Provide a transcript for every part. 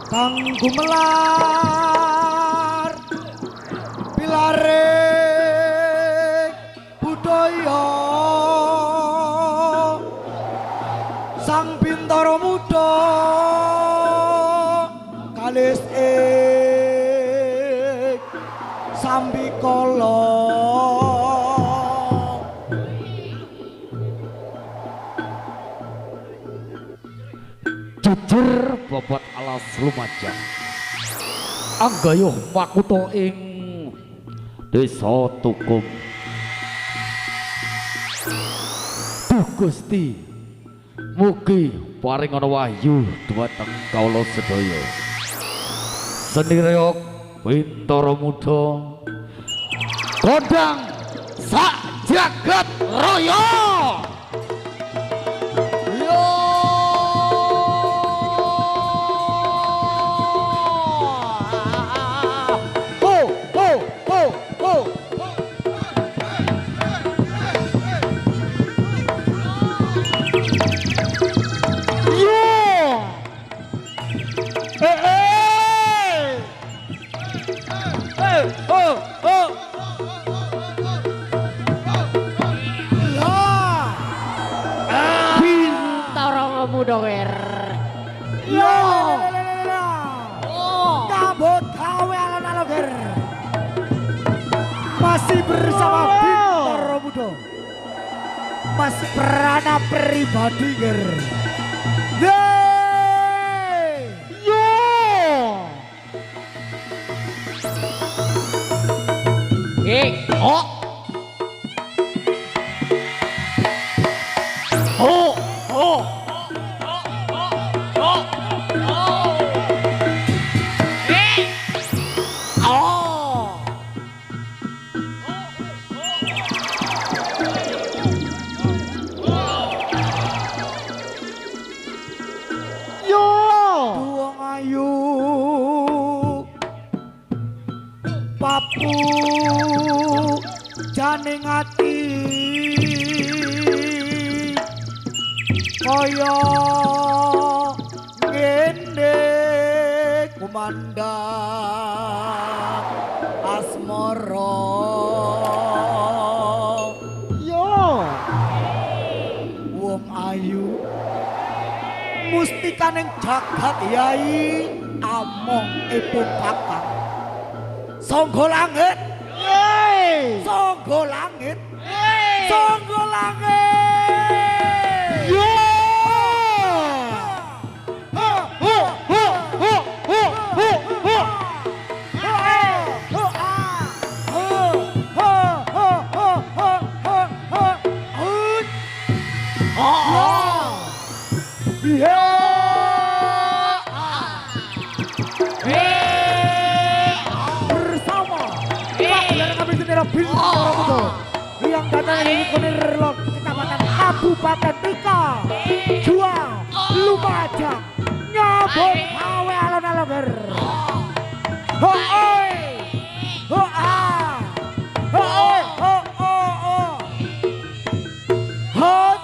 kang gumelar pilare budaya sang bintara muda kalis sambikala jujur bobot alas Lumajang anggayuh makuta ing desa Tukum. Duh Gusti mugi paring ana wahyu dhumateng kawula sedaya senireok bintara muda kondang sak jagat raya. Mudower yo kabut gawe alon-alon ger masih bersama Bintara Muda masih perana pribadi ger yo oh papu janing ati kaya ngene kumandang asmara yo wong ayu mustikaning jagat yai among epung kakang sangga langit sangga langit sangga langit yo Bintara Muda yang datang dari Kunirlok Kecamatan Kabupaten Tika Juang Lumajang nyabut gawe alon-alon ger hoi hoa hoi ho hot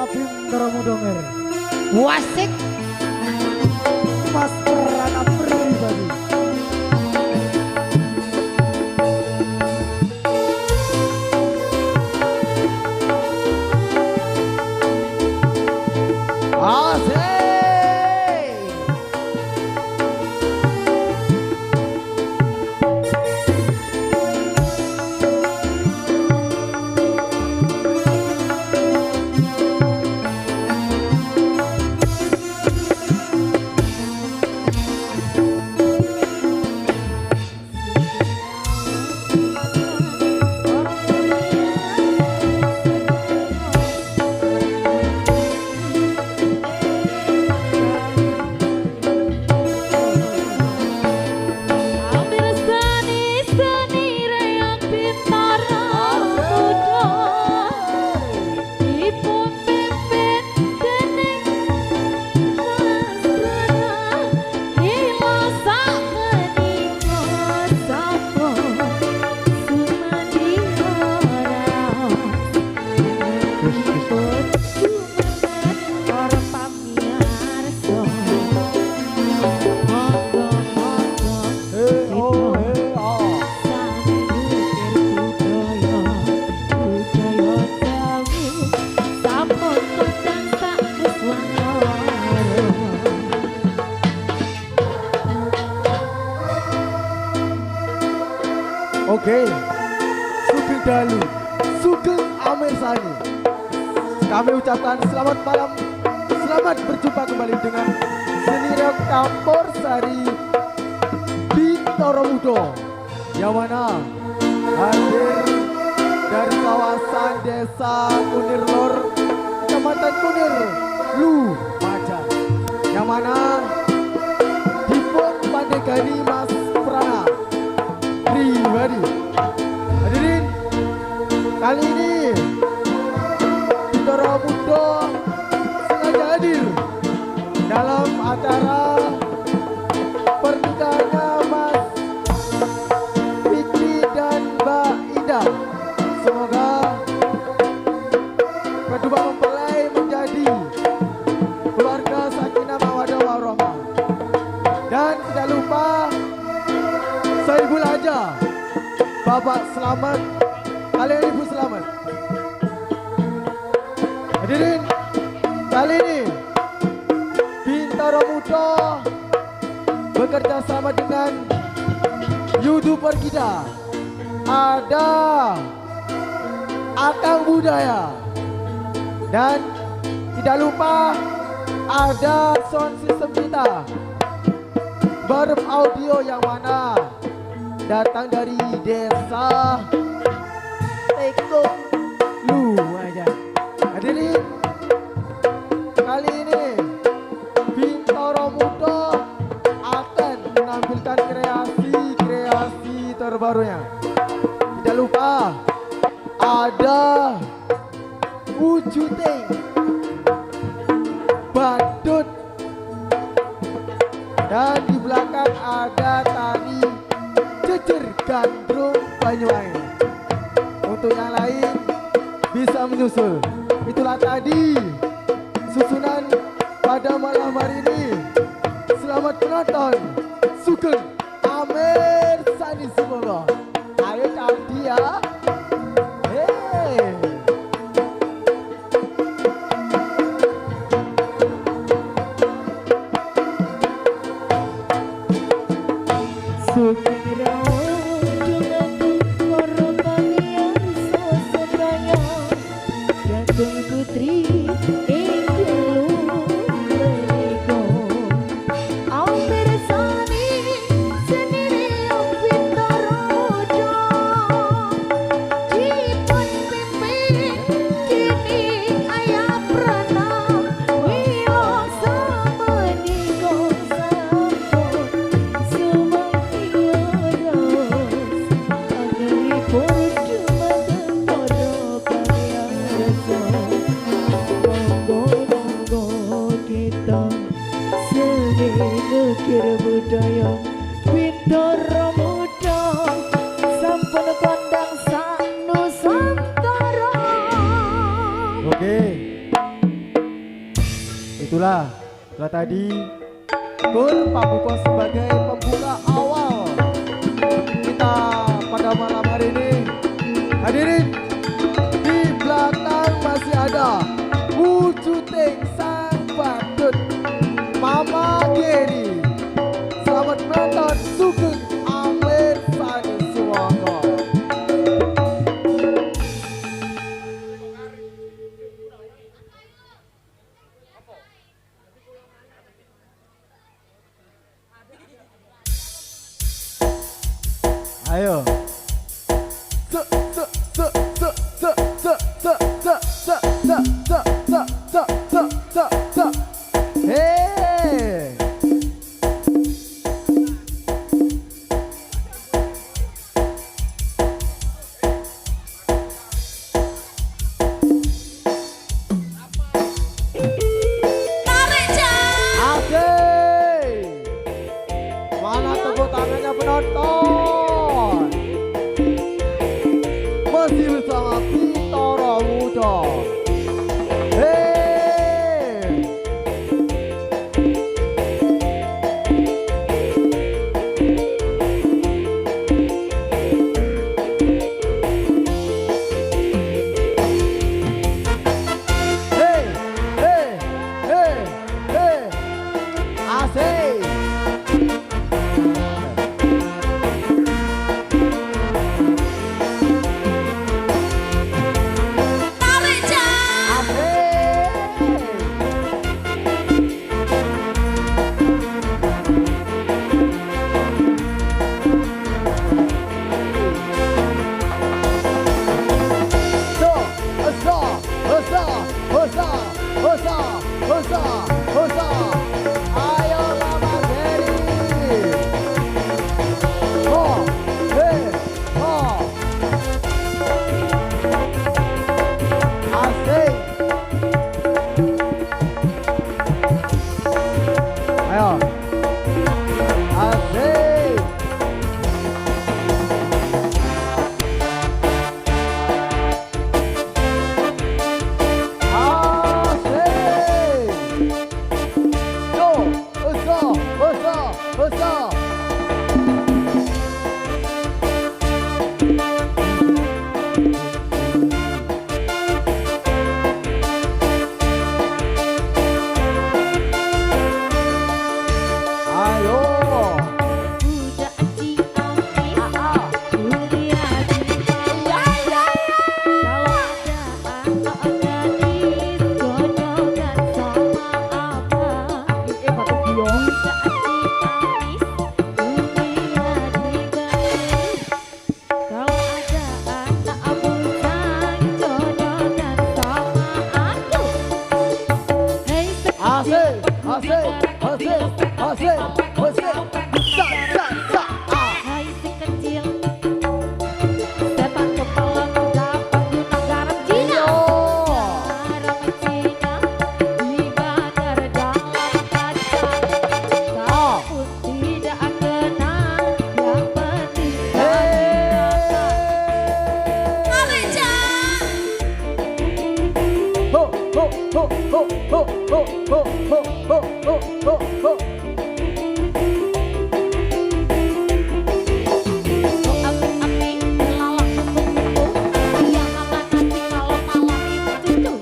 Bintara Muda nger wasik mas perana pribadi asik Oke, Sugeng Dalu, Sugeng Amir Sani. Kami ucapkan selamat malam, selamat berjumpa kembali dengan seni reog campur sari Bintoro Mudo, yang mana hadir dari kawasan desa Kunir Lor, Kecamatan Kunir, Lumajang, yang mana dipun pandegani Mas Prana pribadi. Hadirin, kali ini Bintoro Mudo sengaja hadir dalam acara pernikahannya Mas Fikri dan Mbak Ida. Semoga kedua mempelai menjadi keluarga sakinah mawaddah warahmah. Dan tidak lupa Saibul Haja, Bapak Selamat, kalian Ibu Selamat. Hadirin, kali ini Bintoro Mudo bekerja sama dengan YouTuber kita. Ada Akang Budaya, dan tidak lupa ada sound system kita Barep Audio, yang mana datang dari desa Tekong Lumajang. Hadirin, kali ini Bintoro Mudo akan menampilkan kreasi terbarunya. Tidak lupa ada wujuding badut, dan di belakang ada tari jejer gandrung Banyuwangi. Untuk yang lain bisa menyusul. Itulah tadi susunan pada malam hari ini. Selamat menonton Sugeng Amir Sani semoga. Ayo cantik ya. Hey. Budaya Bintoro Mudo sampun kondang sak Nusantara. Oke, itulah tadi Kur Pak Buko sebagai pembuka awal kita pada malam hari ini. Hadirin, di belakang masih ada wujuding sang badut Mama Geri. Selamat menonton Sugeng Amir Sani semoga. Ayo. Hey. Mana tepuk tangannya penonton? Masih bersama Bintoro Mudo. Asik. Ayo. Asik. Asik. Yo, usa, usa, usa. Ayo. Budak Ciamis, kuliah di Kalau ada anak gadis, jodohkan sama abang. Budak Ciamis, kuliah di Kalau ada anak bujang, jodohkan sama aku. Hei Asik, asik, asik, asik, asik. Sa, sa, sa. Ah. Hai si kecil, setan kepala muda pengguna garam Cina. Yo. Garam Cina dibakar dalam kaca. Ah. Kau pun tidak kenal, yang penting Ho, ho, ho, ho, ho, ho, ho, ho, ho, ho, ho, ho. api melalak kupu-kupu, yang makan nasi kalau malam itu cucu.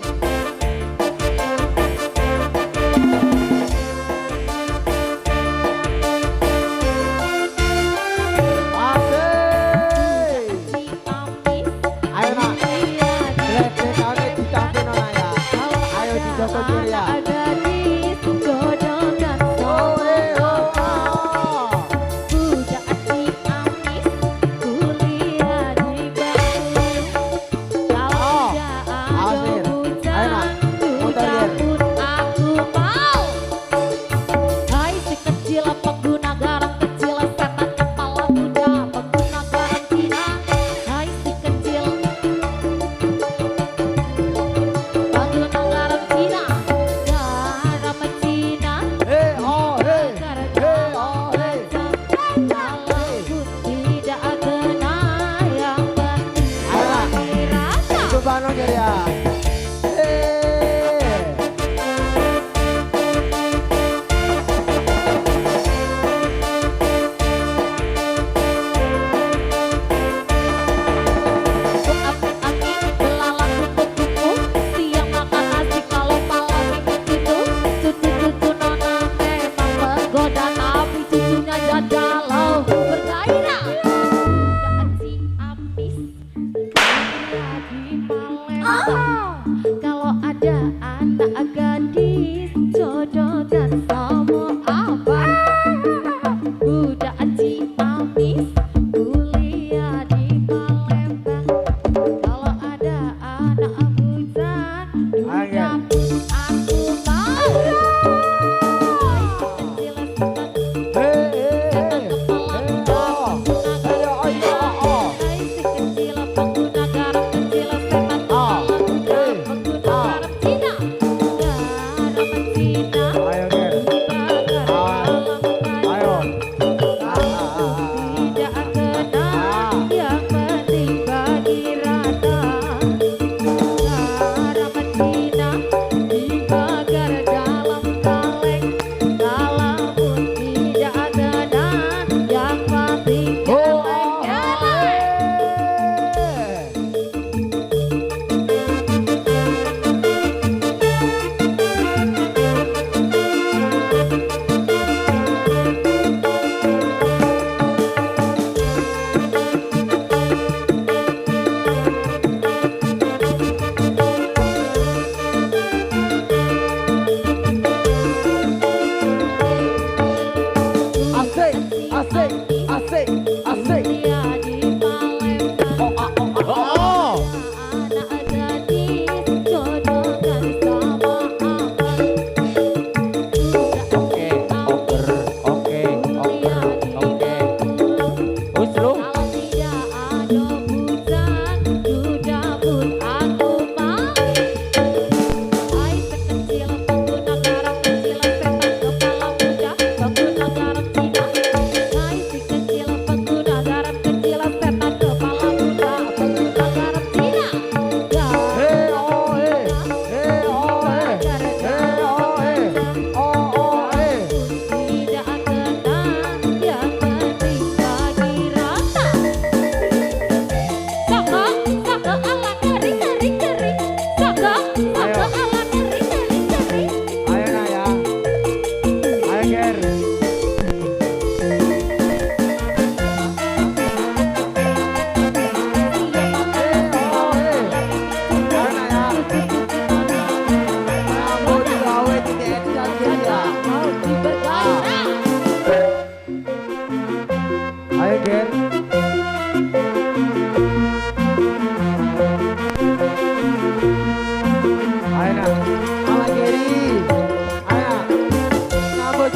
Asik. Ciamis, Ayo nak, kuliah di lek-lekane dicampur nak ya. Kalau Ayo ada dijogo dulu ya. anak gadis, jodohkan sama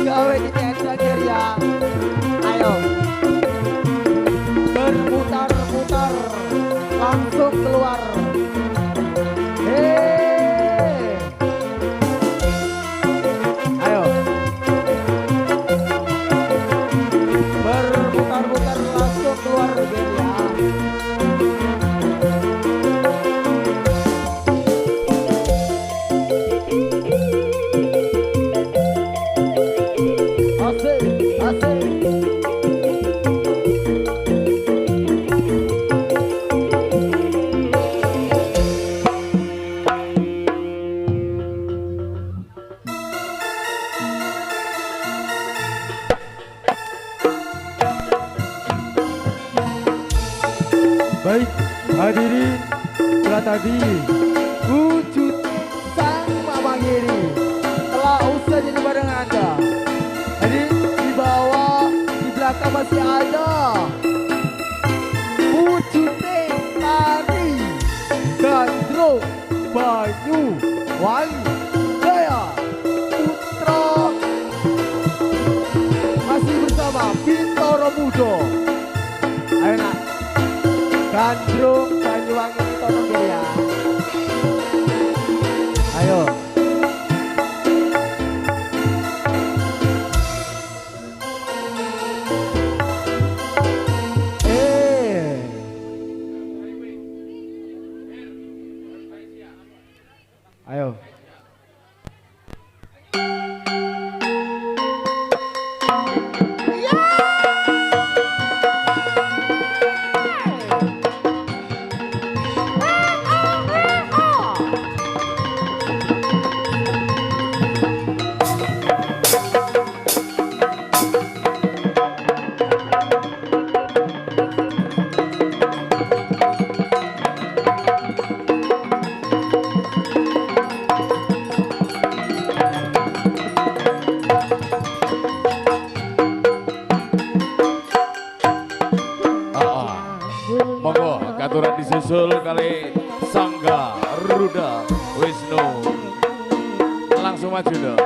gawe dicender ya. Ayo berputar-putar langsung keluar. Ayo berputar-putar langsung keluar ger ya. Asik, asik. Baik, hadirin, setelah tadi Wujud sang Mama Giri telah usai jadi bareng Anda. Jadi di bawah, di belakang masih ada wujud tari Gandro Banyu Wangi Jaya Putra masih bersama Bintoro Mudo. Ayo nak Gandrung Banyuwangi tolong ya. Ayo. Ayo. Monggo katuran disusul kali Sangga Ruda Wisnu. Langsung maju dong.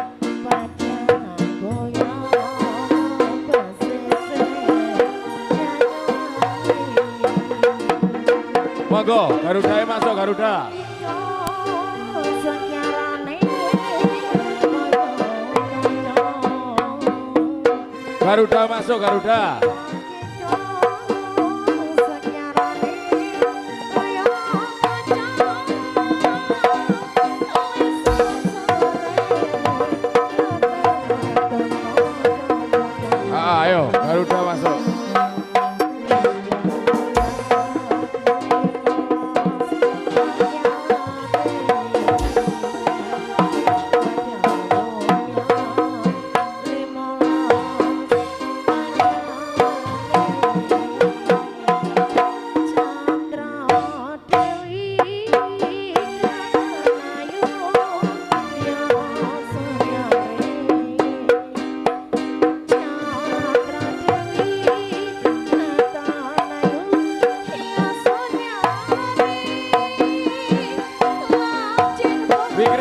Monggo Garuda masuk Garuda. Garuda masuk Garuda. Ayo Garuda masuk.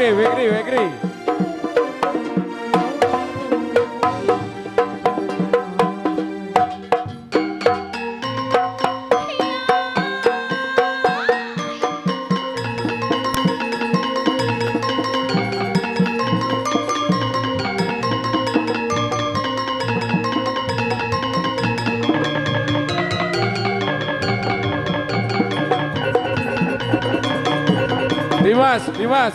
Wikri. Dimas.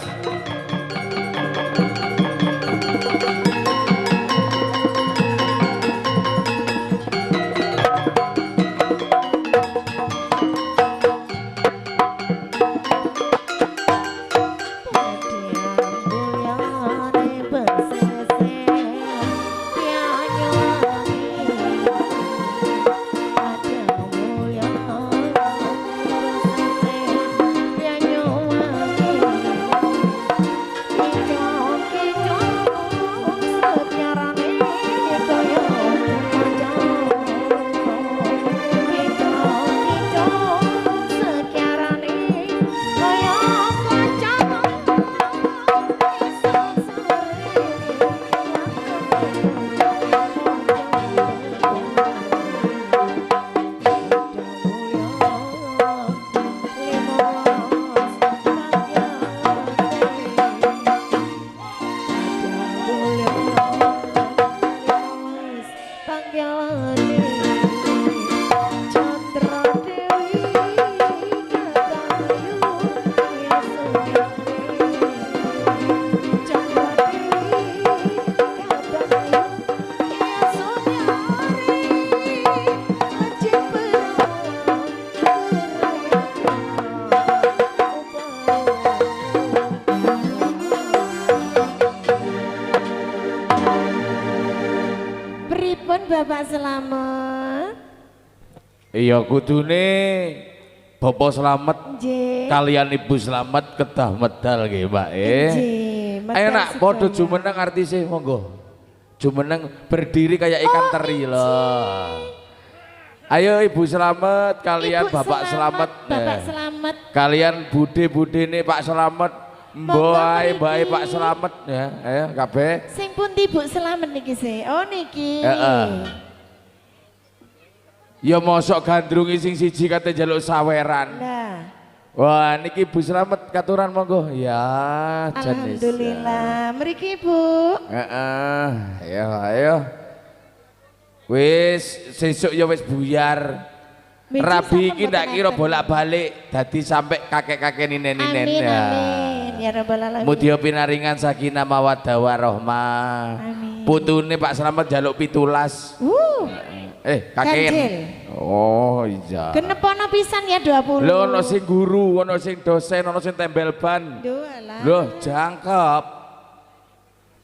pripun Bapak Slamet? Iya kudune Bapak Slamet Nggih. kalian Ibu Slamet kedah medal nggih Mbak Ayo nak podo jumeneng artise monggo. Jumeneng berdiri kayak ikan teri loh. Ayo Ibu Slamet kalian Ibu Bapak Slamet. Bapak Slamet. Kalian bude-budene Pak Slamet. Mbak Pak Slamet ya. Ayo kabeh. Sing pundi Bu Slamet niki sih? Oh niki. Ya mosok gandrungi sing siji kate njaluk saweran. Nah. Wah niki Bu Slamet katuran monggo. Ya jenis. Alhamdulillah. Mriki Bu. Ayo. Wis sesuk ya wis buyar. Miji Rabi iki sampun ndak kira mboten bolak-balik dadi sampai kakek-kakek ninen-ninen Amin ya. amin ya rabbal alamin. Mudia pinaringan sakinah mawaddah warahmah. Amin. Putune Pak Slamet njaluk 17. Kakek. Ganjil. Oh iya. Genep ana pisan ya 20. Lho ono sing guru, ono sing dosen, ono sing tembel ban. Duh alah. Loh jangkep.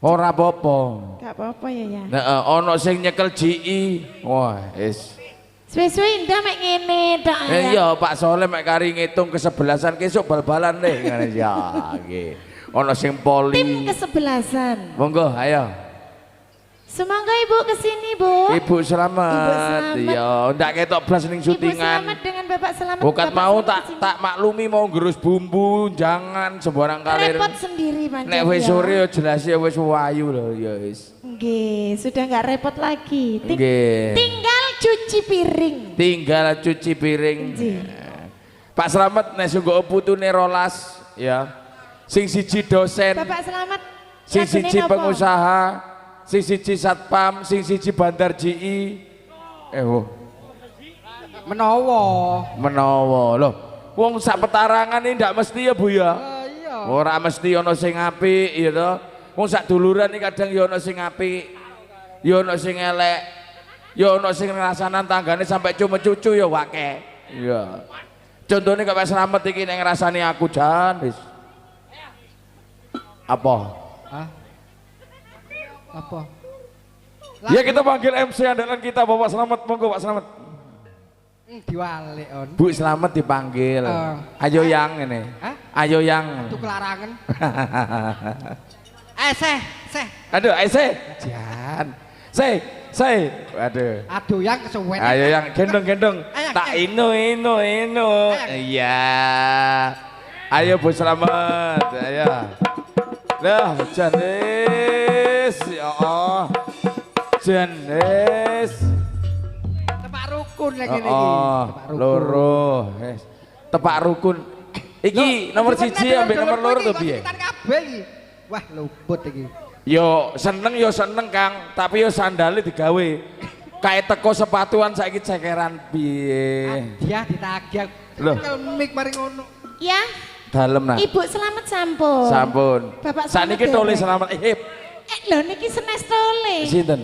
Ora apa-apa. Gak apa-apa ya. Ono sing nyekel GI. Wah, wis. Suwe-suwe indah mek ngene tok ya. Iya, Pak Soleh mek kari ngitung kesebelasan kesuk bal-balan deh ngene ya nggih. Ono sing poli. Tim kesebelasan. Monggo ayo. Semangga Ibu kesini Bu. Ibu Slamet. Ibu Slamet. Iya, ndak ketok blas ning Ibu syutingan. Slamet dengan Bapak Slamet. Bukan Bapak mau Slamet kesini. tak maklumi mau gerus bumbu, jangan sembarang kalir. Repot sendiri pancen. Nek wis ya. sore ya jelas ya wis wayu lho ya wis. Nggih, sudah nggak repot lagi. Nggih. Tinggal cuci piring. Tinggal cuci piring. Nggih. Pak Slamet nek sungguh putune 12 ya. Sing siji dosen, Bapak Slamet. sing lagune siji nopo? pengusaha, sing siji satpam, sing siji bandar GI. Menawa lho. Wong sak petarangan ini ndak mesti ya Bu ya. Iya. Ora mesti ana sing apik ya to. Wong sak duluran iki kadang ya ana sing apik, ya ana sing elek, ya ana sing ngrasanan tanggane sampai cuma cucu ya wake. Iya. Contohnya Pak Slamet iki nek ngrasani aku jan wis. Apa? Hah? Apa? Ya kita panggil MC andalan kita Bapak Slamet, monggo Pak Slamet. Diwalik on. Bu Slamet dipanggil. Ayo yang ini. Hah? Ayo yang. Itu kelarangan. Seh. Aduh, ayo se. Jan. Se. Aduh. Aduh yang kesuwen. Ayo yang gendong. Tak ino. Iya. Ayo Bu Slamet. Ayo. Dah, Janis. Ya Allah. Janis. Tepak rukun lagi nih. Oh, loro. Tepak rukun. Iki nomor siji ambek nomor loro to piye? Kabeh iki. Wah, luput iki. Yo seneng Kang, tapi yo sandale digawe. Kae teko sepatuan saiki cekeran piye. Dia ditagih. Loh. Mik mari ngono. Ya. Dalem nah. Ibu Slamet sampun. Sampun. Bapak Saniki Slamet tulis dereng. selamat Lho niki senes tole. Sinten?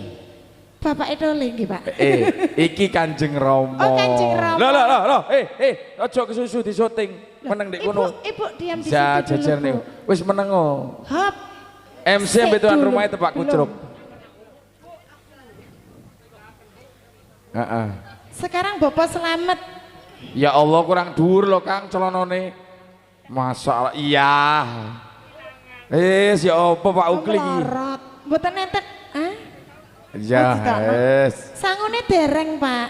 Bapak Edole nggih, Pak. Iki Kanjeng Rama. Oh, Kanjeng Rama. Loh, aja kesusu di syuting. Meneng nek kono. Ibu diam di Ja situ jejer dulu. nih. Bu. Wis meneng oh. Hop. MC Sik ambek tuan dulu, rumahnya tepak belum. kucruk. Heeh. Sekarang Bapak Slamet. Ya Allah kurang dhuwur lho Kang celonone. Masalah iya. Ya apa Pak Ukli iki? Melorot. Mboten enten. Hah? Ya wis. Sangune dereng, Pak.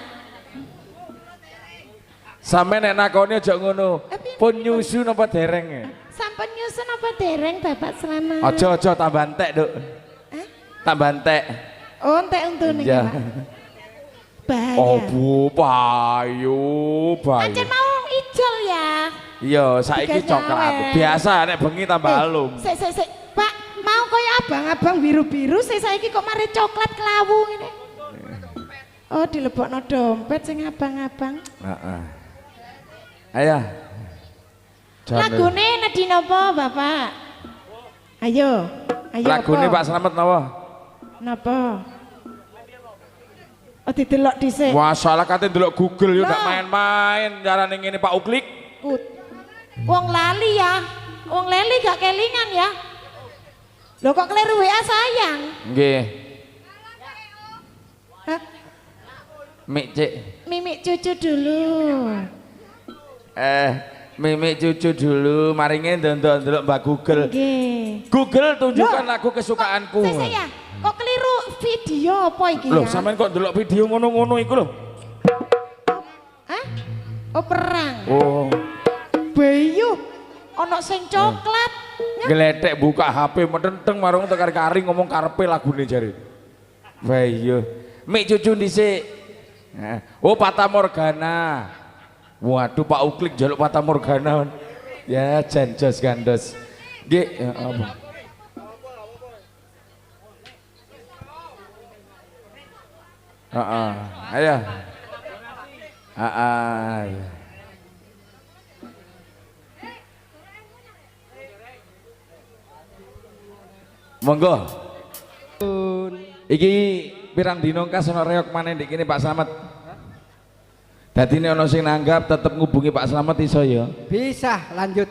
Sampe nek nakoni aja ngono. Pun nyusu napa dereng? Sampun nyusun apa dereng Bapak Slamet? Aja tambah entek, Duk. Hah? Tambah entek. Oh, entek untune Ya. Pak. Bahaya. Oh Bu, payu. Ancen mau ijol ya. Iya, saiki Tiga coklat. nyawer. Biasa nek bengi tambah halum. Sik. Pak, mau kaya abang-abang biru-biru sik saiki kok mari coklat kelawu ngene. Oh, dilebokno dompet sing abang-abang. Heeh. Ayo. Lagune nedhi napa, Bapak? Ayo. Lagune apa? Pak Slamet napa? Napa? Oh, didelok dhisik. Masalah kate ndelok Google yo ndak Lah. main-main carane ngene Pak Uklik. Wong lali ya. Wong lali gak kelingan ya. Loh kok keliru WA sayang? Nggih. Hah? Mik Cik. Mimik cucu dulu. Mimik cucu dulu, maringe ndelok Mbak Google. Nggih. Google tunjukkan lagu kesukaanku. Saya kok keliru video apa iki Loh, ya? sampean kok ndelok video ngono-ngono iku lho. Hah? Oh perang. Oh. Bayu. Ono sing coklat. Geletek buka HP metenteng marung tekan kari ngomong karepe lagune jare. Wah iya. Mik cucu dhisik. Oh Fata Morgana. Waduh Pak Uklik jaluk Fata Morgana. Ya janjos gandos. Nggih, ya apa? Heeh. Ayo. Heeh. Monggo. Iki pirang dino kas ono reok maneh ndek kene Pak Slamet. Dadi nek ono sing nanggap tetep ngubungi Pak Slamet iso ya. Bisa lanjut.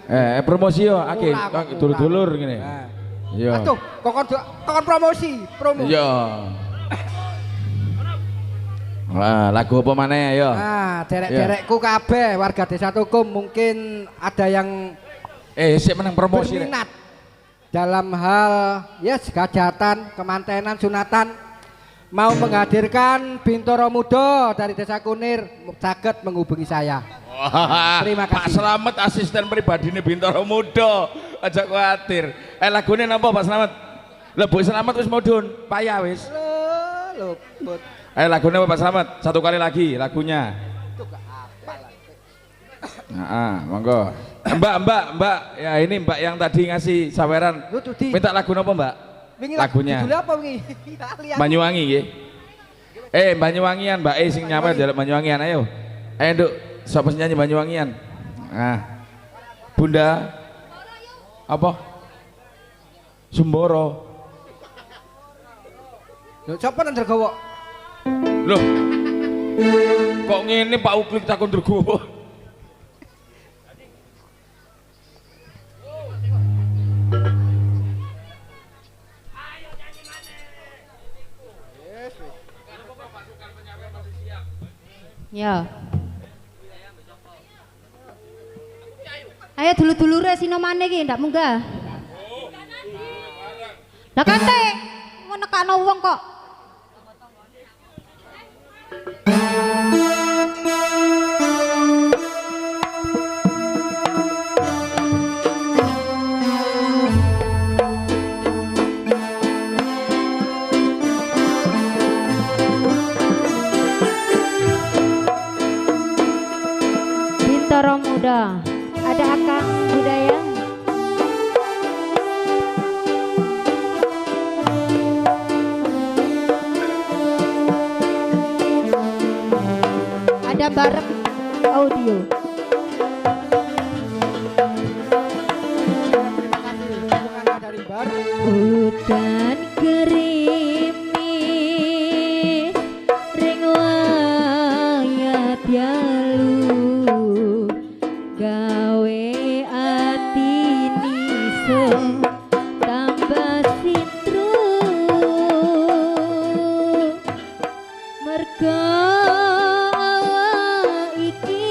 Promosi yo akeh Murah, dulur-dulur ngene. Nah. Iya. Aduh, kokon promosi, promo. Iya. Wah, lagu apa maneh ayo? Nah, derek-derekku kabeh warga Desa Tukum mungkin ada yang Sik meneng promosi rek. berminat dalam hal yes hajatan, kemantenan, sunatan mau menghadirkan Bintoro Muda dari Desa Kunir saged menghubungi saya. Wah, Terima Pak kasih. Slamet asisten pribadine Bintoro Muda. Aja kuatir. Lagune napa Pak Slamet? Lah Bu Slamet wis mudhun, payah wis. Luput. Lagune apa Pak Slamet? Satu kali lagi lagunya. Nah, monggo. Mbak, ya ini Mbak yang tadi ngasih saweran. Minta lagu apa Mbak? Lagunya. Judulnya apa wingi? Banyuwangi nggih. Banyuwangian Mbak sing nyapa jaluk Banyuwangian ayo. Ayo Nduk, sapa sing nyanyi Banyuwangian? Nah. Bunda apa? Sumboro. Lho, sapa nang Dergowo? Loh. Kok ngene Pak Uklik takon Dergowo? Ya. Ayo dulu-dulure sino maneh iki ndak munggah. Lah kate ngono nekakno wong kok. Bintoro Muda, ada Akang Budaya. Ada Barek Audio. Dari Bar. Hutan gerimis ring wayah dalu gawe atini tambah sintru merga awak iki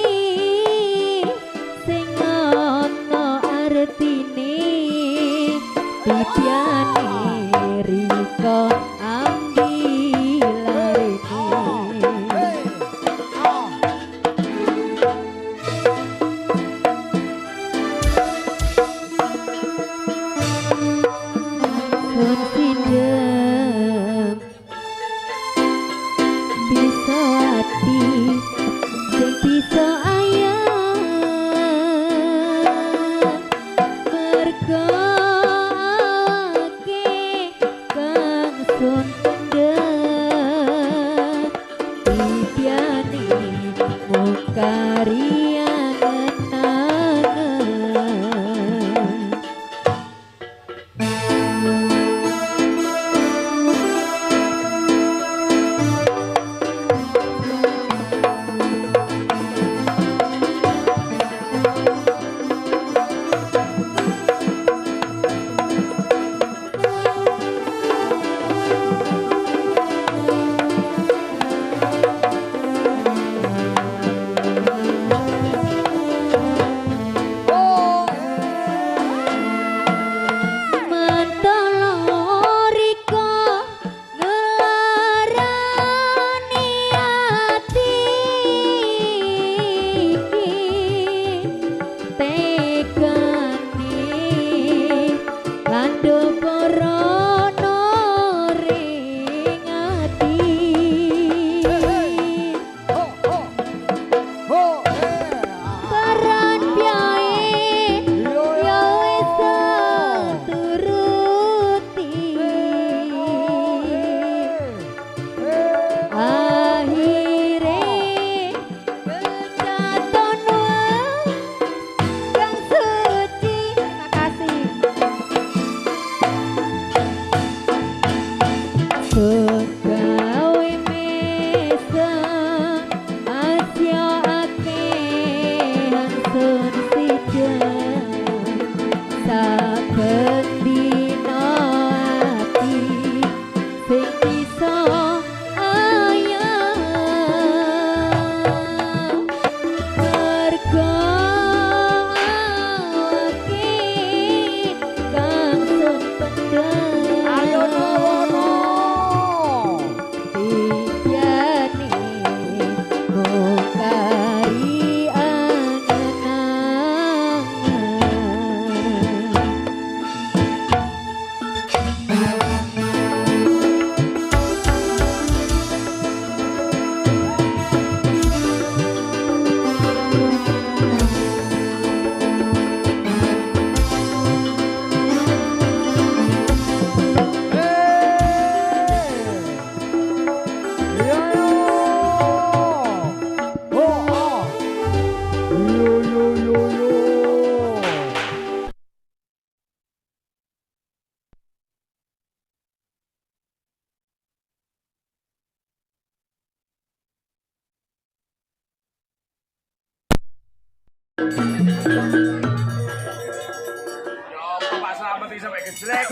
Pak Slamet iki sampe gejlek.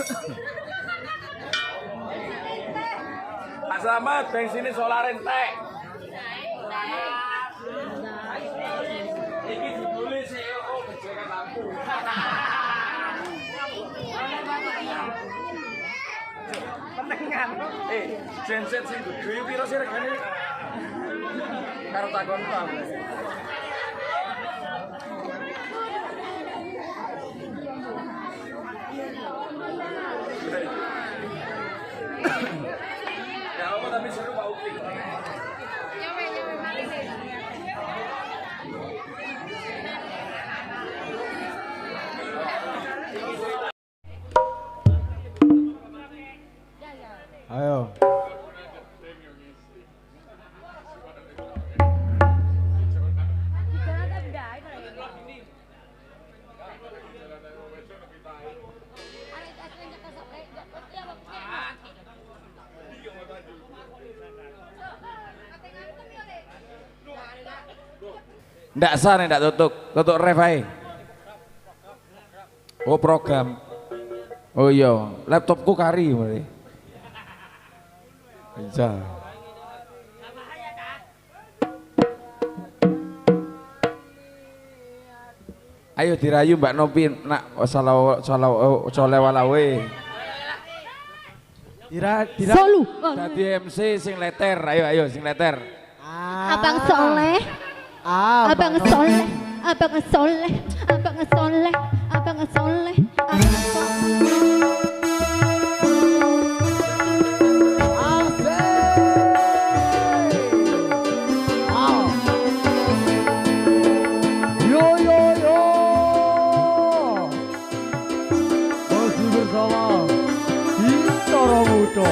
Pak Slamet bensinnya solar entek. Iki dibeli sih oh gejlekan lampu. Penengan. Genset sing gede piro sih regane? Karo takon to. Ya apa tapi seru Pak Uki. Ayo. Ndak sah nih, ndak tutuk ref ae. Oh program. Oh iya, laptopku kari mari. Bisa. Ayo dirayu Mbak Nopi nak soleh walawe. Solu. Dadi MC sing letter, ayo sing letter. Abang Soleh. Abang Soleh. Abang Soleh. Abang Soleh. Abang Soleh. Abang Soleh. Yo yo yo. Masih bersama Bintara Muda.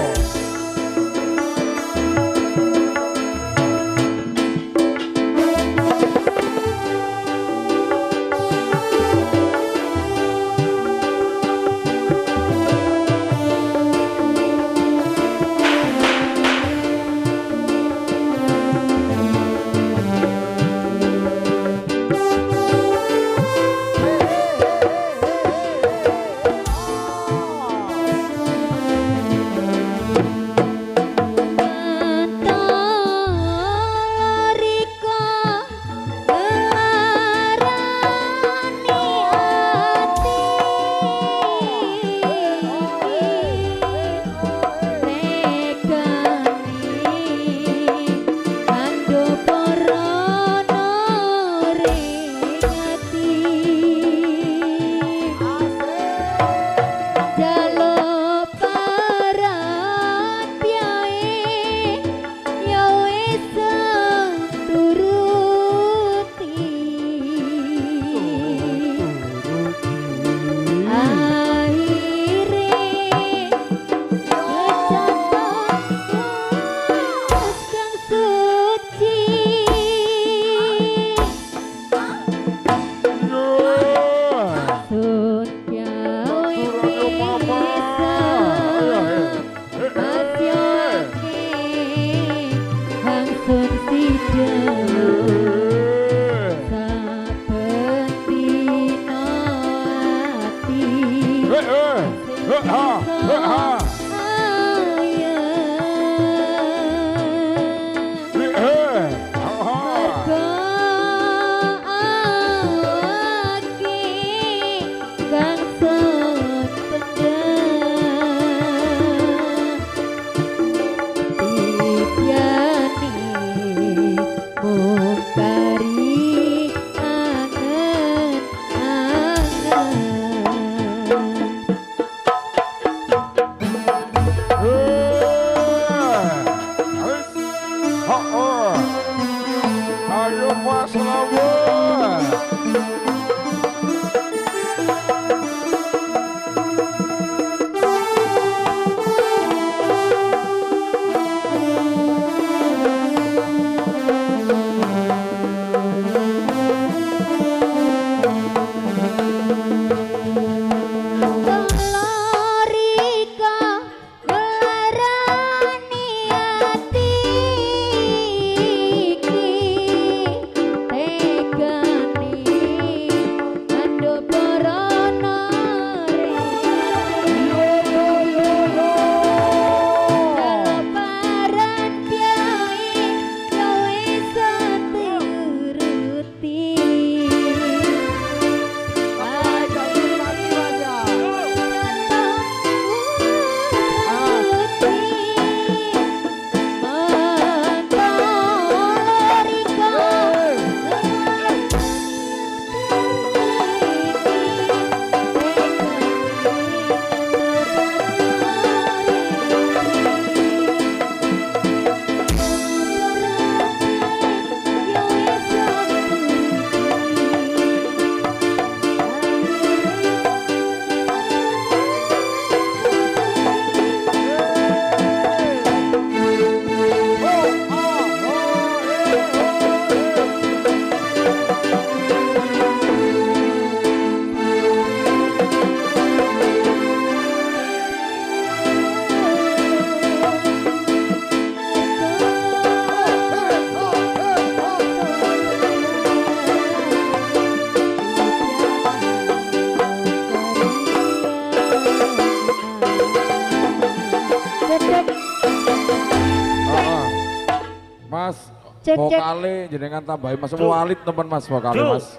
Mas, Cek, cek. vokale jenengan tambahin Mas Walid teman Mas vokale Mas.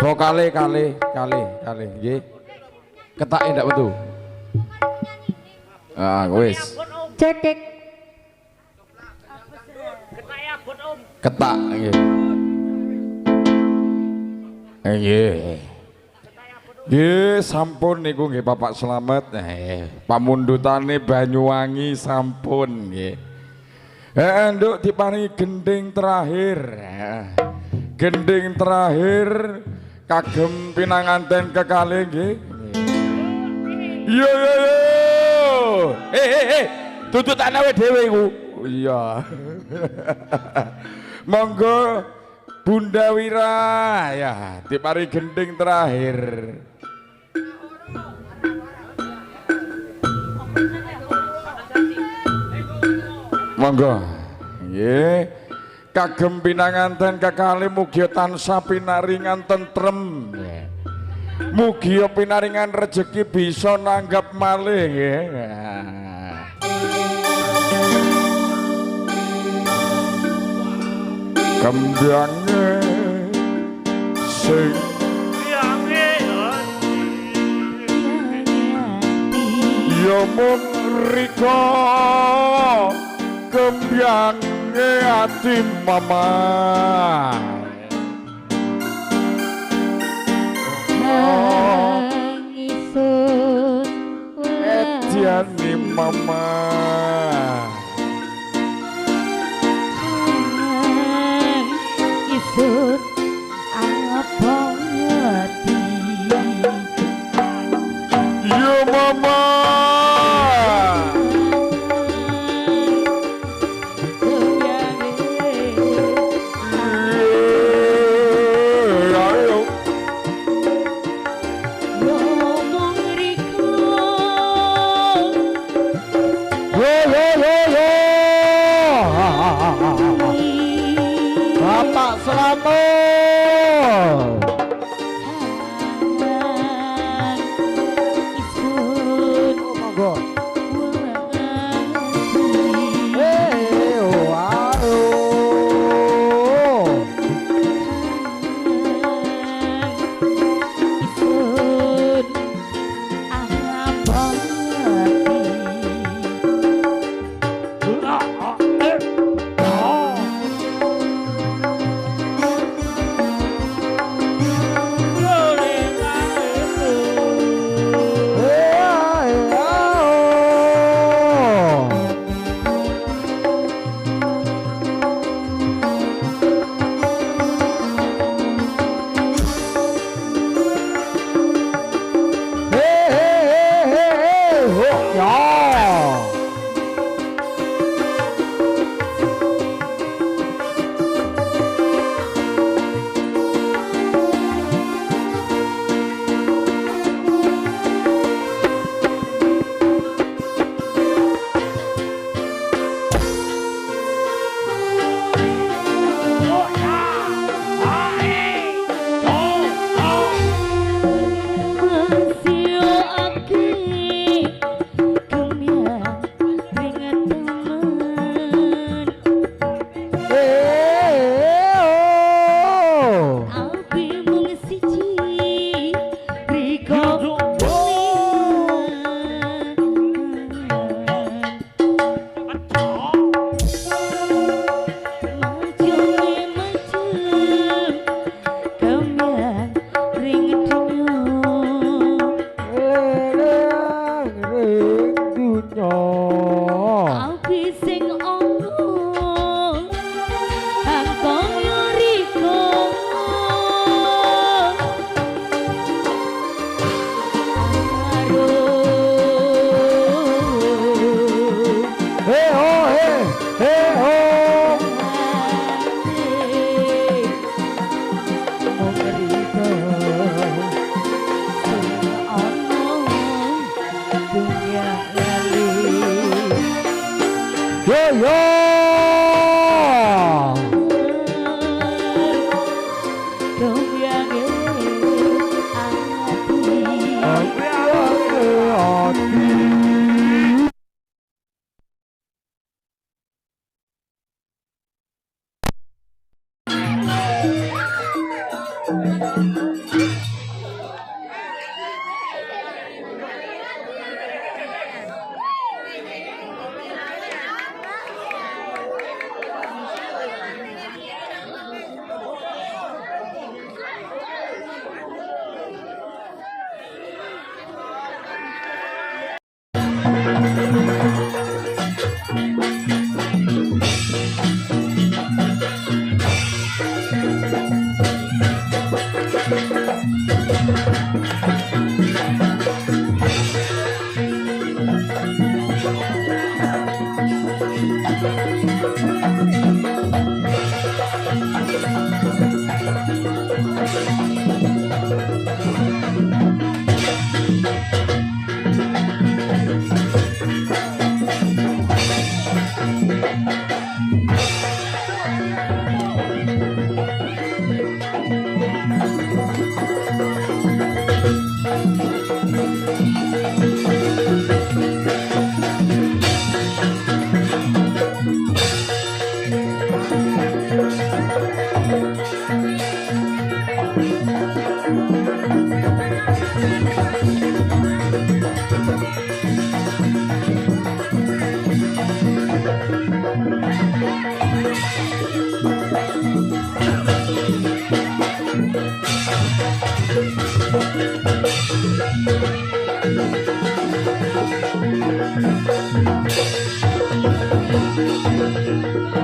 Vokale kali, nggih. Ketake ndak metu. Ah, wis. Cekek. Ketak nggih. Nggih. Nggih, sampun niku nggih Bapak Slamet. Pamundhutane Banyuwangi sampun nggih. Nduk diparingi gending terakhir. Gending terakhir kagem pinanganten kekalih nggih. Yo. Tutut anawe dhewe iku. Iya. Monggo Bunda Wira ya diparingi gending terakhir. Monggo. Nggih. Kagem pinanganten kekalih mugi tansah pinaringan tentrem. Mugi pinaringan rejeki bisa nanggap malih nggih. Kembyange sing ya mung rika kembyange ati mama Ngisun Ediani mama Isun abang hati ya mama Bapak Slamet. Isun Monggo. Isun abang Thank you.